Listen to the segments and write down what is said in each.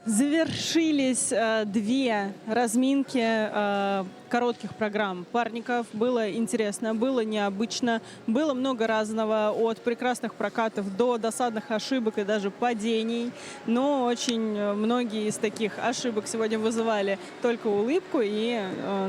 Завершились две разминки коротких программ парников. Было интересно, было необычно, было много разного, от прекрасных прокатов до досадных ошибок и даже падений. Но очень многие из таких ошибок сегодня вызывали только улыбку. И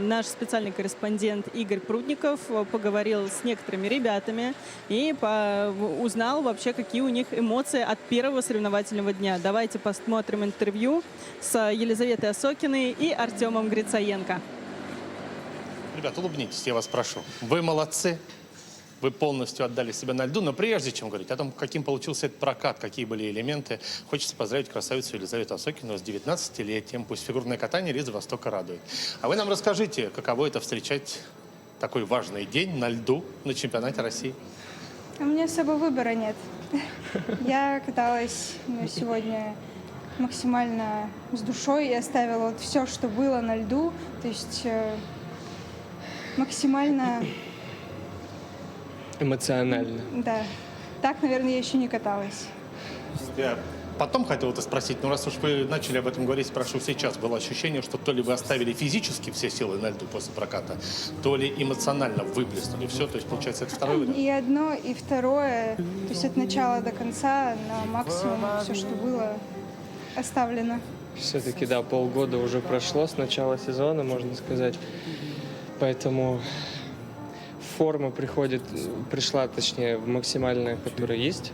наш специальный корреспондент Игорь Прудников поговорил с некоторыми ребятами и узнал вообще, какие у них эмоции от первого соревновательного дня. Давайте посмотрим интервью с Елизаветой Осокиной и Артемом Грицаенко. Ребят, улыбнитесь, я вас прошу. Вы молодцы. Вы полностью отдали себя на льду. Но прежде чем говорить о том, каким получился этот прокат, какие были элементы, хочется поздравить красавицу Елизавету Осокину с 19-летием. Пусть фигурное катание Лиза Востока радует. А вы нам расскажите, каково это встречать такой важный день на льду на чемпионате России? У меня с собой выбора нет. Я каталась сегодня максимально с душой и оставила вот все, что было на льду. То есть максимально... Эмоционально. Да. Так, наверное, я еще не каталась. Я потом хотел это спросить, но раз уж вы начали об этом говорить, спрошу сейчас. Было ощущение, что то ли вы оставили физически все силы на льду после проката, то ли эмоционально выплеснули все. То есть, получается, это второй вариант? И одно, и второе. То есть от начала до конца на максимум все, что было, оставлено. Все-таки, да, полгода уже прошло с начала сезона, можно сказать. Поэтому форма пришла, точнее, максимальная, которая есть.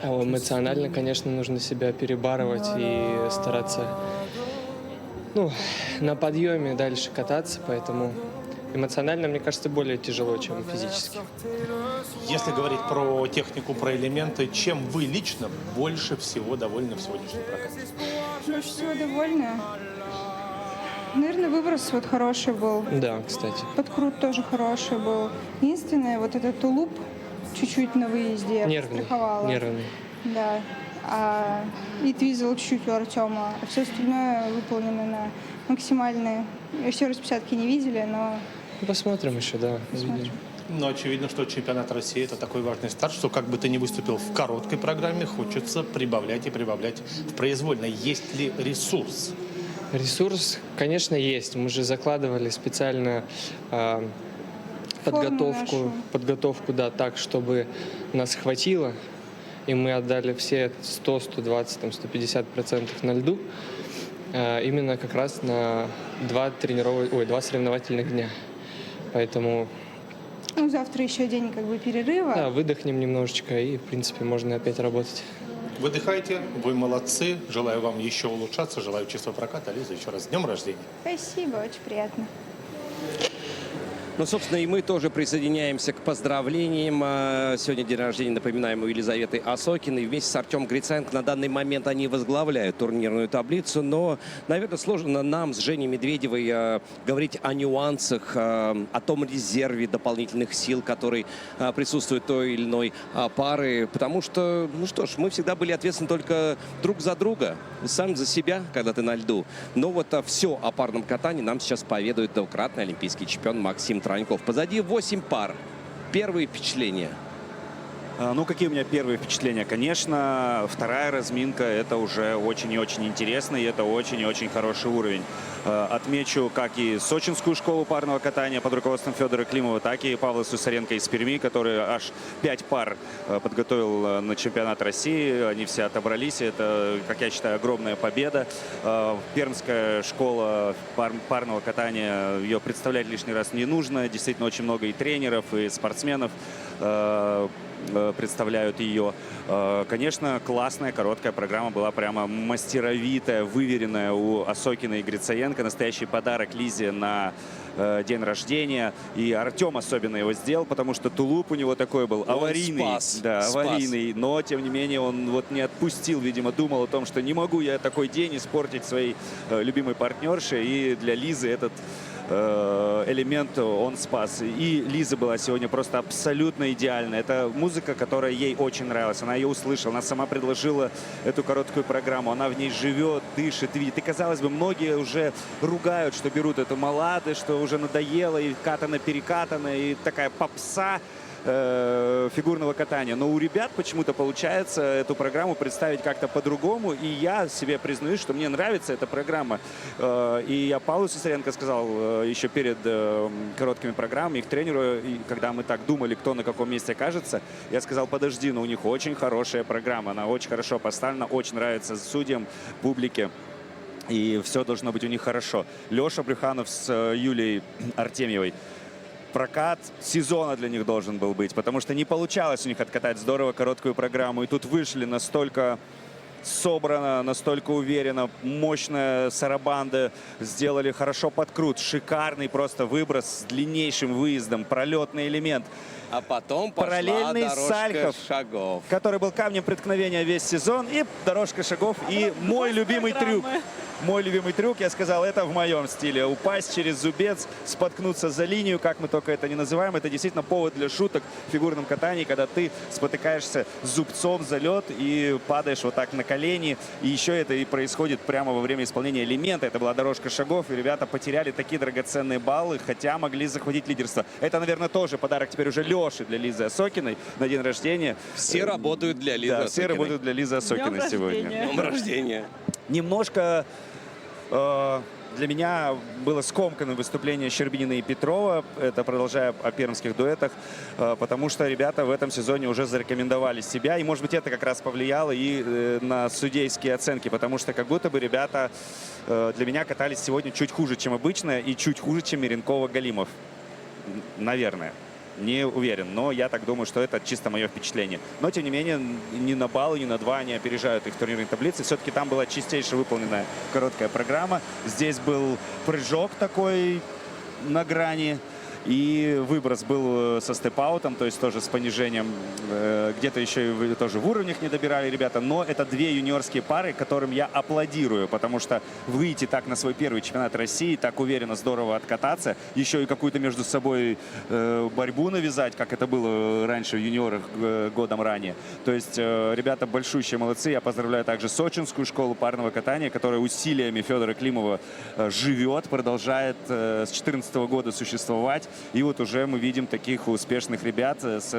А эмоционально, конечно, нужно себя перебарывать и стараться, на подъеме дальше кататься. Поэтому эмоционально, мне кажется, более тяжело, чем физически. Если говорить про технику, про элементы, чем вы лично больше всего довольны в сегодняшнем прокате? Больше всего довольна. Наверное, выброс вот хороший был. Да, кстати. Подкрут тоже хороший был. Единственное, вот этот тулуп чуть-чуть на выезде страховала. Нервный. Да. И твизл чуть-чуть у Артема. А все остальное выполнено на максимальные. Еще распечатки не видели, но... Посмотрим еще, да. Посмотрим. Но очевидно, что чемпионат России – это такой важный старт, что как бы ты ни выступил в короткой программе, хочется прибавлять и прибавлять в произвольной. Есть ли ресурс? Ресурс, конечно, есть. Мы же закладывали специально подготовку, да, так, чтобы нас хватило. И мы отдали все 100, 120, 150% на льду. Именно как раз на два соревновательных дня. Поэтому... завтра еще день перерыва. Да, выдохнем немножечко и, в принципе, можно опять работать. Выдыхайте, вы молодцы. Желаю вам еще улучшаться, желаю чистого проката. Лиза, еще раз с днем рождения. Спасибо, очень приятно. Ну, собственно, и мы тоже присоединяемся к поздравлениям. Сегодня день рождения, напоминаем, у Елизаветы Осокиной. Вместе с Артемом Грицаенко на данный момент они возглавляют турнирную таблицу. Но, наверное, сложно нам с Женей Медведевой говорить о нюансах, о том резерве дополнительных сил, который присутствует той или иной пары. Потому что, мы всегда были ответственны только друг за друга, сам за себя, когда ты на льду. Но вот все о парном катании нам сейчас поведает двукратный олимпийский чемпион Максим Троньков. Позади 8 пар. Первые впечатления. Какие у меня первые впечатления? Конечно, вторая разминка – это уже очень и очень интересно, и это очень и очень хороший уровень. Отмечу как и сочинскую школу парного катания под руководством Федора Климова, так и Павла Сусаренко из Перми, который аж 5 пар подготовил на чемпионат России. Они все отобрались. Это, как я считаю, огромная победа. Пермская школа парного катания, ее представлять лишний раз не нужно. Действительно, очень много и тренеров, и спортсменов представляют ее. Конечно, классная, короткая программа была прямо мастеровитая, выверенная у Осокиной и Грицаенко. Настоящий подарок Лизе на день рождения. И Артем особенно его сделал, потому что тулуп у него такой был аварийный. Аварийный. Но, тем не менее, он не отпустил, видимо, думал о том, что не могу я такой день испортить своей любимой партнерше. И для Лизы этот элемент он спас. И Лиза была сегодня просто абсолютно идеальна. Это музыка, которая ей очень нравилась. Она ее услышала, она сама предложила эту короткую программу. Она в ней живет, дышит, видит. И, казалось бы, многие уже ругают, что берут эту малады, что уже надоело, и катано-перекатано, и такая попса. фигурного катания. Но у ребят почему-то получается эту программу представить как-то по-другому. И я себе признаюсь, что мне нравится эта программа. И я Павлу Сесаренко сказал еще перед короткими программами, их тренеру, и когда мы так думали, кто на каком месте окажется, я сказал, подожди, но у них очень хорошая программа, она очень хорошо поставлена, очень нравится судьям, публике. И все должно быть у них хорошо. Леша Брюханов с Юлией Артемьевой. Прокат сезона для них должен был быть, потому что не получалось у них откатать здорово короткую программу. И тут вышли настолько собрано, настолько уверенно, мощная сарабанда, сделали хорошо подкрут, шикарный просто выброс с длиннейшим выездом, пролетный элемент. А потом пошла Параллельный дорожка Сальхов, шагов. который был камнем преткновения весь сезон, и дорожка шагов, и мой любимый трюк. Мой любимый трюк, я сказал, это в моем стиле. Упасть через зубец, споткнуться за линию, как мы только это не называем. Это действительно повод для шуток в фигурном катании, когда ты спотыкаешься зубцом за лед и падаешь вот так на колени. И еще это и происходит прямо во время исполнения элемента. Это была дорожка шагов, и ребята потеряли такие драгоценные баллы, хотя могли захватить лидерство. Это, наверное, тоже подарок теперь уже Леши для Лизы Осокиной на день рождения. Все работают для Лизы Осокиной. Все работают для Лизы Осокиной Днем сегодня. рождения. Днем рождения. Немножко для меня было скомканное выступление Щербинина и Петрова. Это продолжая о пермских дуэтах, потому что ребята в этом сезоне уже зарекомендовали себя. И, может быть, это как раз повлияло и на судейские оценки, потому что как будто бы ребята для меня катались сегодня чуть хуже, чем обычно, и чуть хуже, чем Меренкова-Галимов. Наверное. Не уверен, но я так думаю, что это чисто мое впечатление. Но, тем не менее, ни на балл, ни на 2 они опережают их в турнирной таблице. Все-таки там была чистейше выполненная короткая программа. Здесь был прыжок такой на грани. И выброс был со степ-аутом, то есть тоже с понижением. Где-то еще и тоже в уровнях не добирали ребята. Но это 2 юниорские пары, которым я аплодирую, потому что выйти так на свой первый чемпионат России, так уверенно, здорово откататься, еще и какую-то между собой борьбу навязать, как это было раньше в юниорах годом ранее. То есть ребята большущие молодцы. Я поздравляю также сочинскую школу парного катания, которая усилиями Федора Климова живет, продолжает с 2014 года существовать. И вот уже мы видим таких успешных ребят,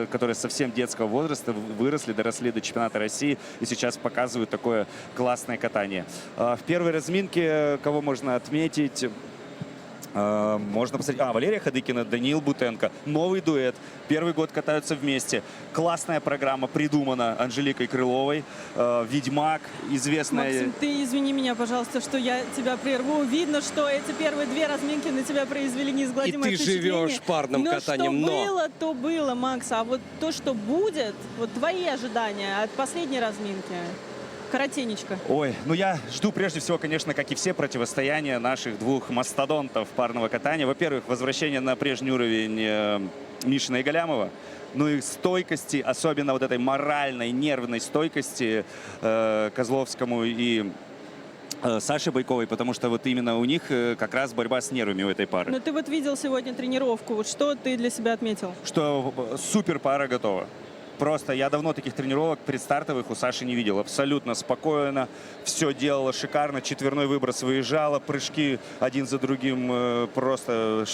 которые совсем детского возраста выросли, доросли до чемпионата России и сейчас показывают такое классное катание. В первой разминке кого можно отметить? Можно посмотреть. Валерия Хадыкина, Даниил Бутенко. Новый дуэт. Первый год катаются вместе. Классная программа придумана Анжеликой Крыловой. Ведьмак, известная... Максим, ты извини меня, пожалуйста, что я тебя прерву. Видно, что эти первые 2 разминки на тебя произвели неизгладимое И ты впечатление. живешь парным катанием, что но... было, то было, Макс. А вот то, что будет, вот твои ожидания от последней разминки. Коротенечко. Ой, ну я жду прежде всего, конечно, как и все, противостояния наших 2 мастодонтов парного катания. Во-первых, возвращение на прежний уровень Мишина и Галямова. Ну и стойкости, особенно вот этой моральной, нервной стойкости Козловскому и Саше Байковой, потому что вот именно у них как раз борьба с нервами у этой пары. Но ты вот видел сегодня тренировку. Вот что ты для себя отметил? Что супер пара готова. Просто я давно таких тренировок предстартовых у Саши не видел. Абсолютно спокойно, все делала шикарно. Четверной выброс выезжала, прыжки один за другим просто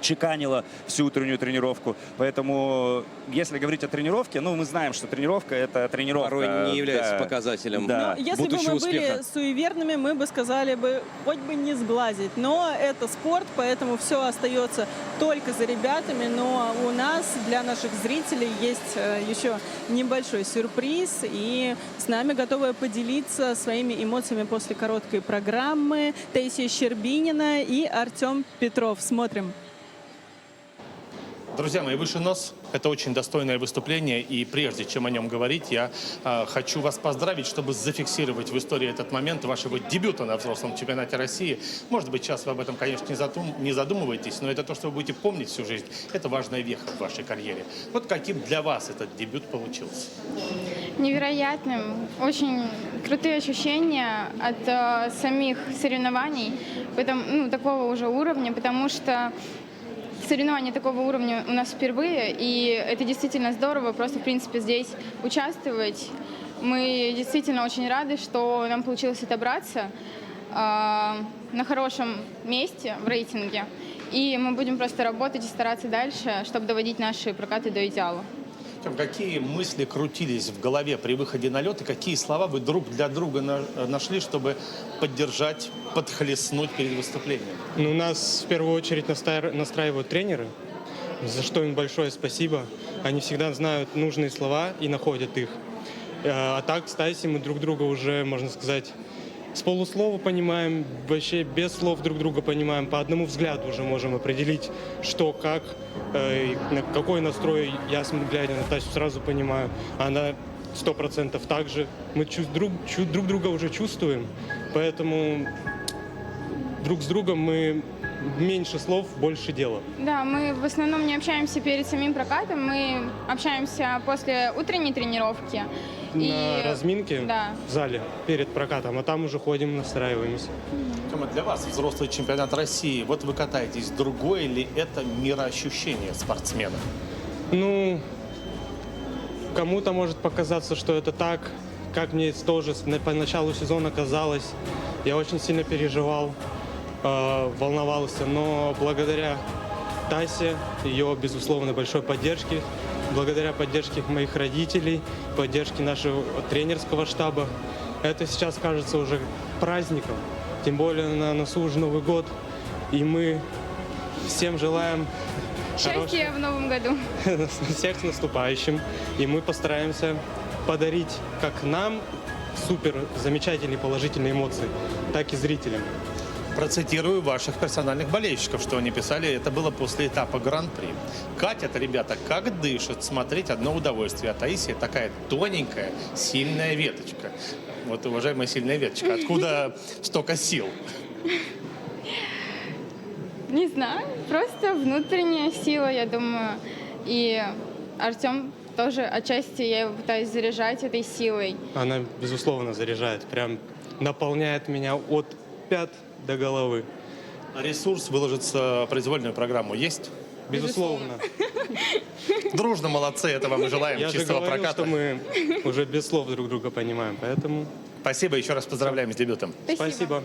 чеканила всю утреннюю тренировку. Поэтому, если говорить о тренировке, ну, мы знаем, что тренировка — это тренировка. Порой не является показателем Да. Но если бы будущего мы успеха. были суеверными, мы бы сказали бы, хоть бы не сглазить. Но это спорт, поэтому все остается только за ребятами. Но у нас, для наших зрителей, есть еще небольшой сюрприз. И с нами готовы поделиться своими эмоциями после короткой программы Таисия Щербинина и Артем Петров. Смотрим. Друзья мои, «Выше нос» — это очень достойное выступление, и прежде чем о нем говорить, я хочу вас поздравить, чтобы зафиксировать в истории этот момент вашего дебюта на взрослом чемпионате России. Может быть, сейчас вы об этом, конечно, не задумываетесь, но это то, что вы будете помнить всю жизнь. Это важная веха в вашей карьере. Вот каким для вас этот дебют получился? Невероятным, очень крутые ощущения от самих соревнований, такого уже уровня, потому что соревнования такого уровня у нас впервые, и это действительно здорово, просто, в принципе, здесь участвовать. Мы действительно очень рады, что нам получилось отобраться на хорошем месте в рейтинге. И мы будем просто работать и стараться дальше, чтобы доводить наши прокаты до идеала. Какие мысли крутились в голове при выходе на лед и какие слова вы друг для друга нашли, чтобы поддержать, подхлестнуть перед выступлением? Ну, нас в первую очередь настраивают тренеры, за что им большое спасибо. Они всегда знают нужные слова и находят их. А так, с Тайси мы друг друга уже, можно сказать, с полуслова понимаем, вообще без слов друг друга понимаем. По одному взгляду уже можем определить, что, как, на какой настрой. Я, глядя на Тасю, сразу понимаю. Она 100% так же. Мы друг друга уже чувствуем, поэтому друг с другом мы меньше слов, больше дела. Да, мы в основном не общаемся перед самим прокатом, мы общаемся после утренней тренировки. На разминке да. в зале перед прокатом, а там уже ходим, настраиваемся. Тёма, для вас взрослый чемпионат России, вот вы катаетесь, другое ли это мироощущение спортсмена? Ну, кому-то может показаться, что это так, как мне тоже по началу сезона казалось. Я очень сильно переживал, волновался, но благодаря Тасе, ее, безусловно, большой поддержке, благодаря поддержке моих родителей, поддержке нашего тренерского штаба, это сейчас кажется уже праздником. Тем более на носу уже Новый год, и мы всем желаем Счастья в новом году. всех с наступающим. И мы постараемся подарить как нам супер замечательные положительные эмоции, так и зрителям. Процитирую ваших персональных болельщиков, что они писали, это было после этапа Гран-при. Катят ребята как дышат, смотреть одно удовольствие. А Таисия такая тоненькая, сильная веточка. Вот, уважаемая сильная веточка, откуда столько сил? Не знаю, просто внутренняя сила, я думаю. И Артем тоже отчасти, я его пытаюсь заряжать этой силой. Она, безусловно, заряжает, прям наполняет меня от пят до головы. Ресурс выложиться в произвольную программу есть? Безусловно. Дружно, молодцы, это вам и желаем Я же чистого говорил, проката. что мы уже без слов друг друга понимаем, поэтому Спасибо, еще раз поздравляем с дебютом. спасибо.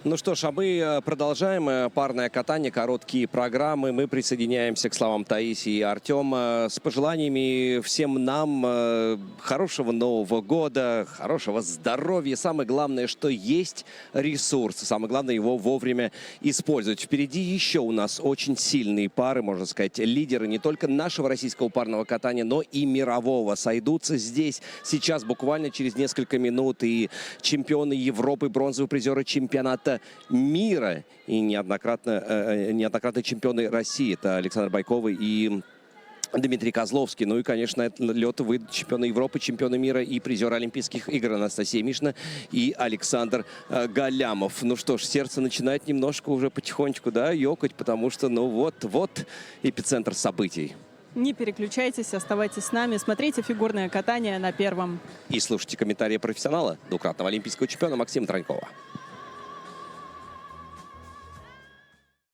Ну что ж, а мы продолжаем парное катание, короткие программы. Мы присоединяемся к словам Таисии и Артема с пожеланиями всем нам хорошего Нового года, хорошего здоровья. Самое главное, что есть ресурс. Самое главное, его вовремя использовать. Впереди еще у нас очень сильные пары, можно сказать, лидеры не только нашего российского парного катания, но и мирового. Сойдутся здесь сейчас буквально через несколько минут и чемпионы Европы, бронзовые призеры чемпионата мира и неоднократные чемпионы России. Это Александр Байковый и Дмитрий Козловский. Ну и, конечно, это лед выйдут чемпионы Европы, чемпионы мира и призеры Олимпийских игр Анастасия Мишина и Александр Галямов. Ну что ж, сердце начинает немножко уже потихонечку, да, ёкать, потому что, ну вот эпицентр событий. Не переключайтесь, оставайтесь с нами, смотрите фигурное катание на Первом. И слушайте комментарии профессионала, двукратного олимпийского чемпиона Максима Тронькова.